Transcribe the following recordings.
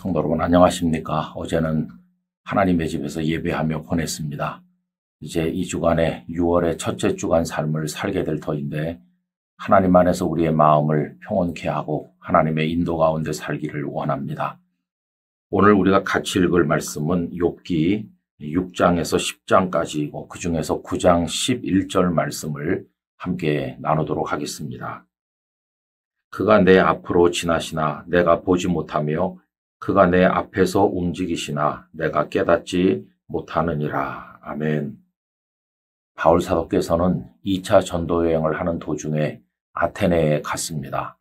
성도 여러분 안녕하십니까? 어제는 하나님의 집에서 예배하며 보냈습니다. 이제 이 주간에 6월의 첫째 주간 삶을 살게 될 터인데 하나님 안에서 우리의 마음을 평온케 하고 하나님의 인도 가운데 살기를 원합니다. 오늘 우리가 같이 읽을 말씀은 욥기 6장에서 10장까지이고 그 중에서 9장 11절 말씀을 함께 나누도록 하겠습니다. 그가 내 앞으로 지나시나 내가 보지 못하며 그가 내 앞에서 움직이시나 내가 깨닫지 못하느니라. 아멘. 바울 사도께서는 2차 전도 여행을 하는 도중에 아테네에 갔습니다.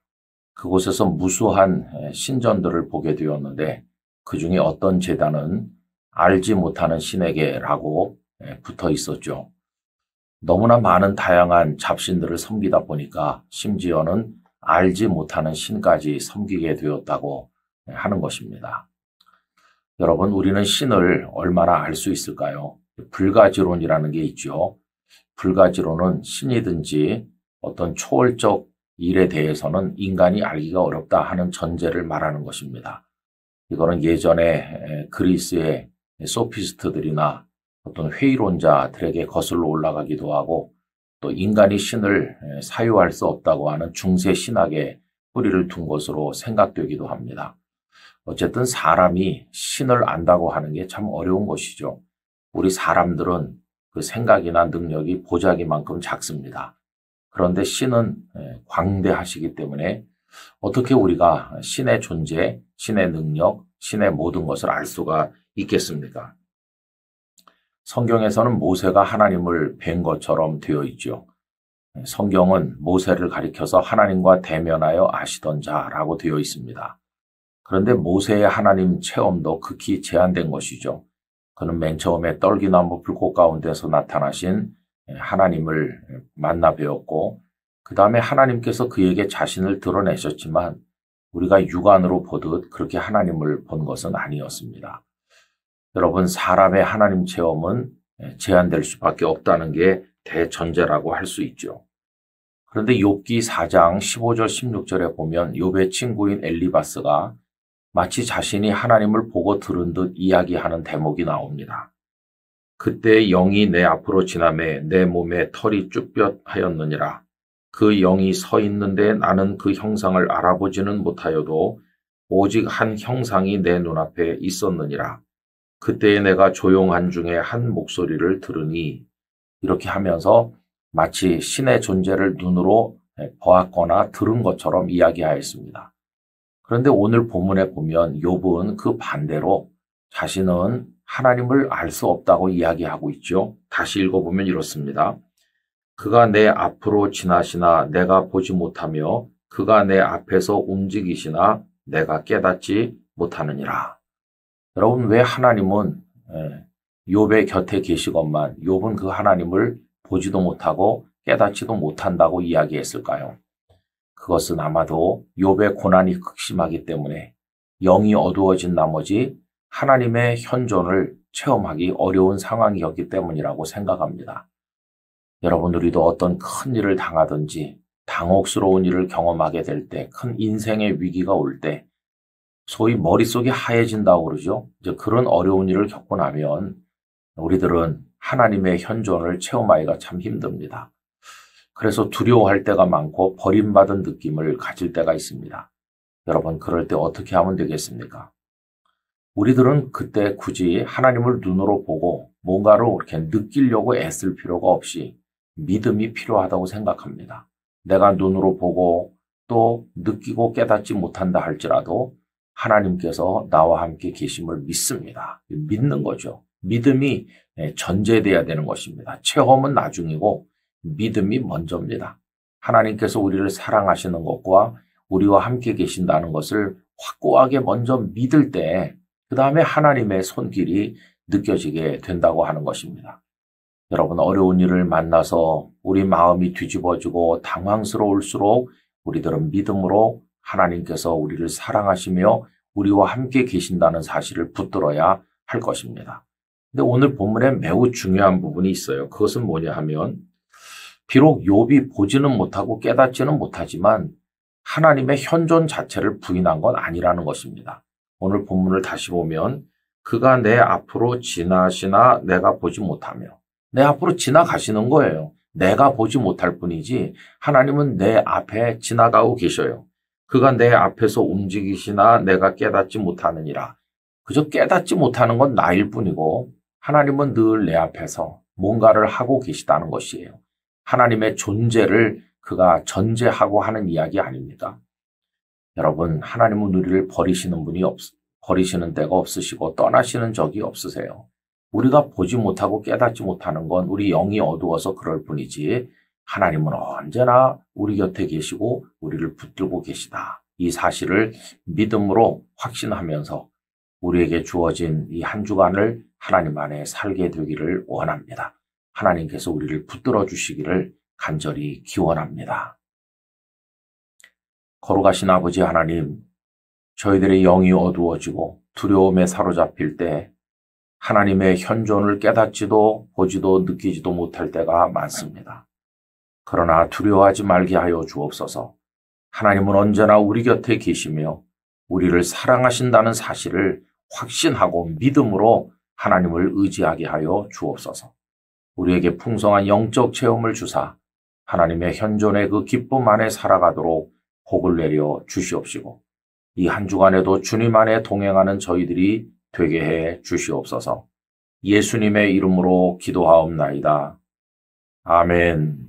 그곳에서 무수한 신전들을 보게 되었는데 그 중에 어떤 제단은 알지 못하는 신에게라고 붙어 있었죠. 너무나 많은 다양한 잡신들을 섬기다 보니까 심지어는 알지 못하는 신까지 섬기게 되었다고 하는 것입니다. 여러분, 우리는 신을 얼마나 알 수 있을까요? 불가지론이라는 게 있죠. 불가지론은 신이든지 어떤 초월적 일에 대해서는 인간이 알기가 어렵다 하는 전제를 말하는 것입니다. 이거는 예전에 그리스의 소피스트들이나 어떤 회의론자들에게 거슬러 올라가기도 하고 또 인간이 신을 사유할 수 없다고 하는 중세 신학에 뿌리를 둔 것으로 생각되기도 합니다. 어쨌든 사람이 신을 안다고 하는 게 참 어려운 것이죠. 우리 사람들은 그 생각이나 능력이 보자기만큼 작습니다. 그런데 신은 광대하시기 때문에 어떻게 우리가 신의 존재, 신의 능력, 신의 모든 것을 알 수가 있겠습니까? 성경에서는 모세가 하나님을 뵌 것처럼 되어 있죠. 성경은 모세를 가리켜서 하나님과 대면하여 아시던 자라고 되어 있습니다. 그런데 모세의 하나님 체험도 극히 제한된 것이죠. 그는 맨 처음에 떨기나무 불꽃 가운데서 나타나신 하나님을 만나 뵈었고 그 다음에 하나님께서 그에게 자신을 드러내셨지만 우리가 육안으로 보듯 그렇게 하나님을 본 것은 아니었습니다. 여러분, 사람의 하나님 체험은 제한될 수밖에 없다는 게 대전제라고 할 수 있죠. 그런데 욥기 4장 15절 16절에 보면 욥의 친구인 엘리바스가 마치 자신이 하나님을 보고 들은 듯 이야기하는 대목이 나옵니다. 그때 영이 내 앞으로 지나매 내 몸에 털이 쭈뼛하였느니라. 그 영이 서 있는데 나는 그 형상을 알아보지는 못하여도 오직 한 형상이 내 눈앞에 있었느니라. 그때에 내가 조용한 중에 한 목소리를 들으니 이렇게 하면서 마치 신의 존재를 눈으로 보았거나 들은 것처럼 이야기하였습니다. 그런데 오늘 본문에 보면 욥은 그 반대로 자신은 하나님을 알 수 없다고 이야기하고 있죠. 다시 읽어보면 이렇습니다. 그가 내 앞으로 지나시나 내가 보지 못하며 그가 내 앞에서 움직이시나 내가 깨닫지 못하느니라. 여러분, 왜 하나님은 욥의 곁에 계시건만 욥은 그 하나님을 보지도 못하고 깨닫지도 못한다고 이야기했을까요? 그것은 아마도 욥의 고난이 극심하기 때문에 영이 어두워진 나머지 하나님의 현존을 체험하기 어려운 상황이었기 때문이라고 생각합니다. 여러분, 우리도 어떤 큰 일을 당하든지 당혹스러운 일을 경험하게 될 때, 큰 인생의 위기가 올 때 소위 머릿속이 하얘진다고 그러죠. 이제 그런 어려운 일을 겪고 나면 우리들은 하나님의 현존을 체험하기가 참 힘듭니다. 그래서 두려워할 때가 많고 버림받은 느낌을 가질 때가 있습니다. 여러분, 그럴 때 어떻게 하면 되겠습니까? 우리들은 그때 굳이 하나님을 눈으로 보고 뭔가를 이렇게 느끼려고 애쓸 필요가 없이 믿음이 필요하다고 생각합니다. 내가 눈으로 보고 또 느끼고 깨닫지 못한다 할지라도 하나님께서 나와 함께 계심을 믿습니다. 믿는 거죠. 믿음이 전제돼야 되는 것입니다. 체험은 나중이고 믿음이 먼저입니다. 하나님께서 우리를 사랑하시는 것과 우리와 함께 계신다는 것을 확고하게 먼저 믿을 때 그 다음에 하나님의 손길이 느껴지게 된다고 하는 것입니다. 여러분, 어려운 일을 만나서 우리 마음이 뒤집어지고 당황스러울수록 우리들은 믿음으로 하나님께서 우리를 사랑하시며 우리와 함께 계신다는 사실을 붙들어야 할 것입니다. 근데 오늘 본문에 매우 중요한 부분이 있어요. 그것은 뭐냐 하면 비록 욥이 보지는 못하고 깨닫지는 못하지만 하나님의 현존 자체를 부인한 건 아니라는 것입니다. 오늘 본문을 다시 보면 그가 내 앞으로 지나시나 내가 보지 못하며 내 앞으로 지나가시는 거예요. 내가 보지 못할 뿐이지 하나님은 내 앞에 지나가고 계셔요. 그가 내 앞에서 움직이시나 내가 깨닫지 못하느니라. 그저 깨닫지 못하는 건 나일 뿐이고 하나님은 늘 내 앞에서 뭔가를 하고 계시다는 것이에요. 하나님의 존재를 그가 전제하고 하는 이야기 아닙니까? 여러분, 하나님은 우리를 버리시는 데가 없으시고 떠나시는 적이 없으세요. 우리가 보지 못하고 깨닫지 못하는 건 우리 영이 어두워서 그럴 뿐이지 하나님은 언제나 우리 곁에 계시고 우리를 붙들고 계시다. 이 사실을 믿음으로 확신하면서 우리에게 주어진 이 한 주간을 하나님 안에 살게 되기를 원합니다. 하나님께서 우리를 붙들어 주시기를 간절히 기원합니다. 거룩하신 아버지 하나님, 저희들의 영이 어두워지고 두려움에 사로잡힐 때 하나님의 현존을 깨닫지도 보지도 느끼지도 못할 때가 많습니다. 그러나 두려워하지 말게 하여 주옵소서. 하나님은 언제나 우리 곁에 계시며 우리를 사랑하신다는 사실을 확신하고 믿음으로 하나님을 의지하게 하여 주옵소서. 우리에게 풍성한 영적 체험을 주사 하나님의 현존의 그 기쁨 안에 살아가도록 복을 내려 주시옵시고 이 한 주간에도 주님 안에 동행하는 저희들이 되게 해 주시옵소서. 예수님의 이름으로 기도하옵나이다. 아멘.